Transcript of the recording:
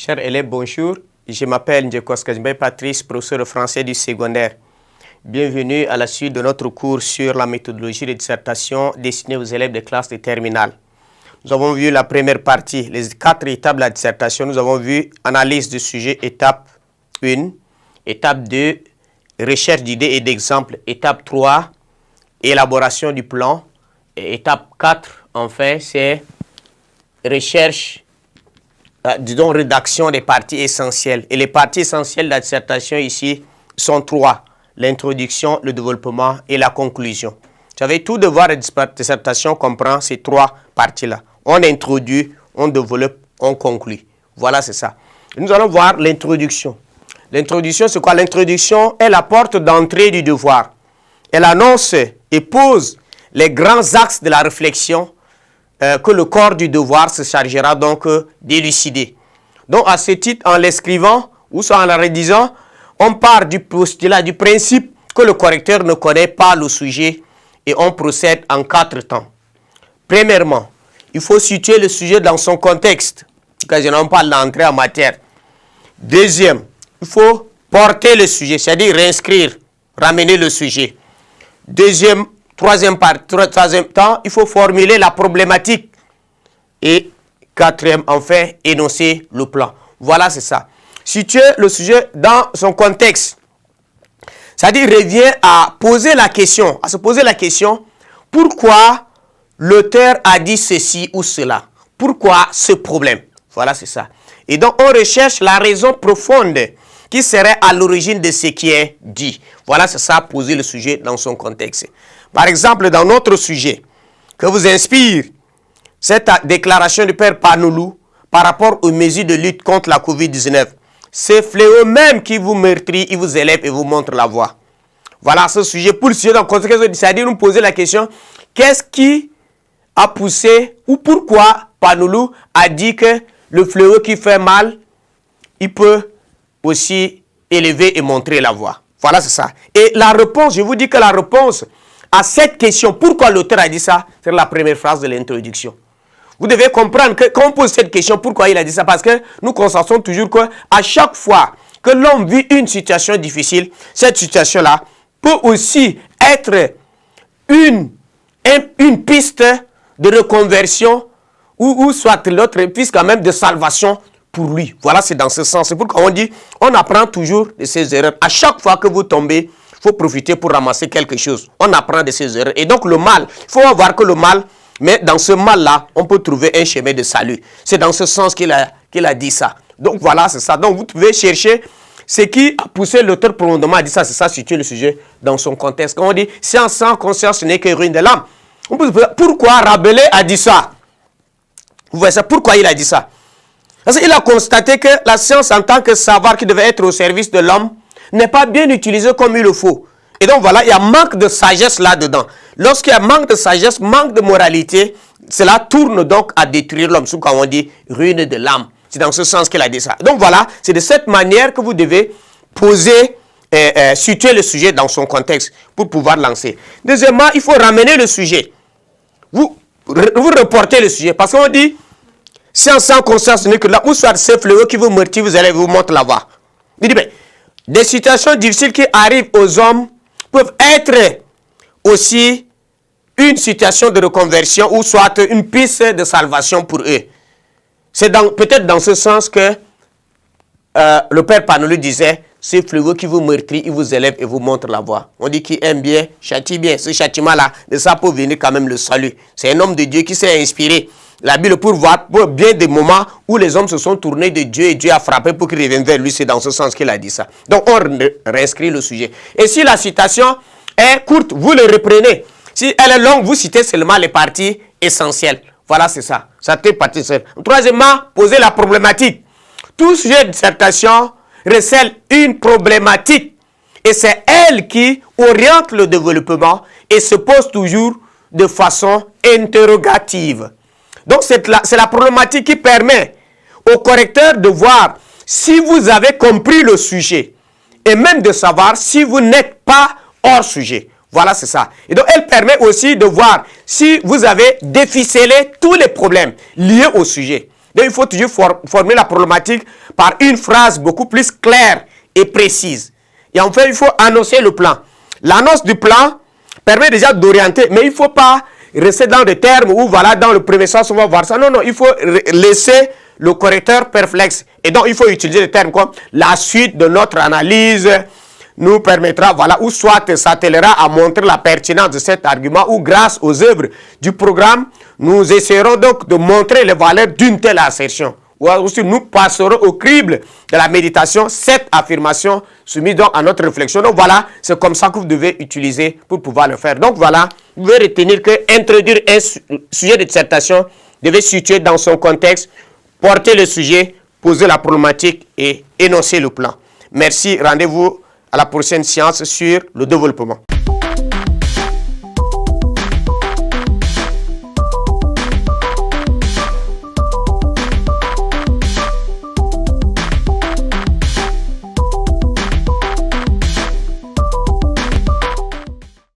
Chers élèves, bonjour. Je m'appelle Ndjekos Kazimbe Patrice, professeur de français du secondaire. Bienvenue à la suite de notre cours sur la méthodologie de dissertation destinée aux élèves des classes de terminale. Nous avons vu la première partie, les 4 étapes de la dissertation. Nous avons vu analyse du sujet, étape 1, étape 2, recherche d'idées et d'exemples, étape 3, élaboration du plan, et étape 4, enfin, c'est recherche, disons rédaction des parties essentielles. Et les parties essentielles de la dissertation ici sont 3, l'introduction, le développement et la conclusion. Vous savez, tout devoir de dissertation comprend ces 3 parties-là. On introduit, on développe, on conclut. Voilà, c'est ça. Nous allons voir l'introduction. L'introduction, c'est quoi? L'introduction est la porte d'entrée du devoir. Elle annonce et pose les grands axes de la réflexion que le corps du devoir se chargera donc d'élucider. Donc, à ce titre, en l'écrivant ou soit en la rédigeant, on part du postulat, du principe que le correcteur ne connaît pas le sujet et on procède en 4 temps. Premièrement, il faut situer le sujet dans son contexte. Occasionnellement, on parle d'entrée en matière. Deuxième, il faut porter le sujet, c'est-à-dire réinscrire, ramener le sujet. Troisième temps, il faut formuler la problématique. Et quatrième, enfin, énoncer le plan. Voilà, c'est ça. Situer le sujet dans son contexte. C'est-à-dire, revient à poser la question, à se poser la question, pourquoi l'auteur a dit ceci ou cela? Pourquoi ce problème? Voilà, c'est ça. Et donc, on recherche la raison profonde qui serait à l'origine de ce qui est dit. Voilà, c'est ça, poser le sujet dans son contexte. Par exemple, dans notre sujet, que vous inspire cette déclaration du Père Panoulou par rapport aux mesures de lutte contre la COVID-19. C'est fléau même qui vous meurtrit, il vous élève et vous montre la voie. Voilà ce sujet. Pour le sujet dans le contexte, c'est-à-dire nous poser la question, qu'est-ce qui a poussé ou pourquoi Panoulou a dit que le fléau qui fait mal, il peut aussi élever et montrer la voie. Voilà, c'est ça. Et la réponse, je vous dis que la réponse à cette question, pourquoi l'auteur a dit ça, c'est la première phrase de l'introduction. Vous devez comprendre que quand on pose cette question, pourquoi il a dit ça, parce que nous constatons toujours qu'à chaque fois que l'homme vit une situation difficile, cette situation-là peut aussi être une piste de reconversion ou soit l'autre piste quand même de salvation pour lui. Voilà, c'est dans ce sens. C'est pourquoi on dit, on apprend toujours de ses erreurs. À chaque fois que vous tombez, il faut profiter pour ramasser quelque chose. On apprend de ses erreurs. Et donc le mal, il faut voir que le mal, mais dans ce mal-là, on peut trouver un chemin de salut. C'est dans ce sens qu'il a dit ça. Donc voilà, c'est ça. Donc vous pouvez chercher ce qui a poussé l'auteur profondément à dire ça. C'est ça, situer le sujet dans son contexte. Quand on dit, science sans conscience, ce n'est que ruine de l'âme. Pourquoi Rabelais a dit ça? Vous voyez ça? Pourquoi il a dit ça? Parce qu'il a constaté que la science en tant que savoir qui devait être au service de l'homme n'est pas bien utilisée comme il le faut. Et donc voilà, il y a manque de sagesse là-dedans. Lorsqu'il y a manque de sagesse, manque de moralité, cela tourne donc à détruire l'homme. C'est comme on dit, ruine de l'âme. C'est dans ce sens qu'il a dit ça. Donc voilà, c'est de cette manière que vous devez poser, situer le sujet dans son contexte pour pouvoir lancer. Deuxièmement, il faut ramener le sujet. Vous reportez le sujet parce qu'on dit, science sans conscience, ce n'est que là où soit ce fléau qui vous meurtrit, vous allez vous montrer la voie. Il dit, mais, des situations difficiles qui arrivent aux hommes peuvent être aussi une situation de reconversion ou soit une piste de salvation pour eux. C'est peut-être dans ce sens que le Père Panoulou disait, ce fléau qui vous meurtrit, il vous élève et vous montre la voie. On dit qu'il aime bien, châtie bien. Ce châtiment-là, de ça peut venir quand même le salut. C'est un homme de Dieu qui s'est inspiré la Bible pour voir bien des moments où les hommes se sont tournés de Dieu et Dieu a frappé pour qu'ils reviennent vers lui. C'est dans ce sens qu'il a dit ça. Donc on réinscrit le sujet. Et si la citation est courte, vous le reprenez. Si elle est longue, vous citez seulement les parties essentielles. Voilà, c'est ça. Ça fait partie essentielle. Troisièmement, poser la problématique. Tout sujet de dissertation recèle une problématique. Et c'est elle qui oriente le développement et se pose toujours de façon interrogative. Donc, c'est la problématique qui permet au correcteur de voir si vous avez compris le sujet et même de savoir si vous n'êtes pas hors sujet. Voilà, c'est ça. Et donc, elle permet aussi de voir si vous avez déficelé tous les problèmes liés au sujet. Donc, il faut toujours formuler la problématique par une phrase beaucoup plus claire et précise. Et enfin, il faut annoncer le plan. L'annonce du plan permet déjà d'orienter, mais il ne faut pas rester dans des termes où, voilà, dans le premier sens, on va voir ça. Non, non, il faut laisser le correcteur perplexe. Et donc, il faut utiliser des termes comme la suite de notre analyse nous permettra, voilà, ou soit s'attellera à montrer la pertinence de cet argument, ou grâce aux œuvres du programme, nous essaierons donc de montrer les valeurs d'une telle assertion. Ou aussi nous passerons au crible de la méditation cette affirmation soumise donc à notre réflexion. Donc voilà, c'est comme ça que vous devez utiliser pour pouvoir le faire. Donc voilà, vous devez retenir que introduire un sujet de dissertation devait se situer dans son contexte, porter le sujet, poser la problématique et énoncer le plan. Merci, rendez-vous à la prochaine séance sur le développement.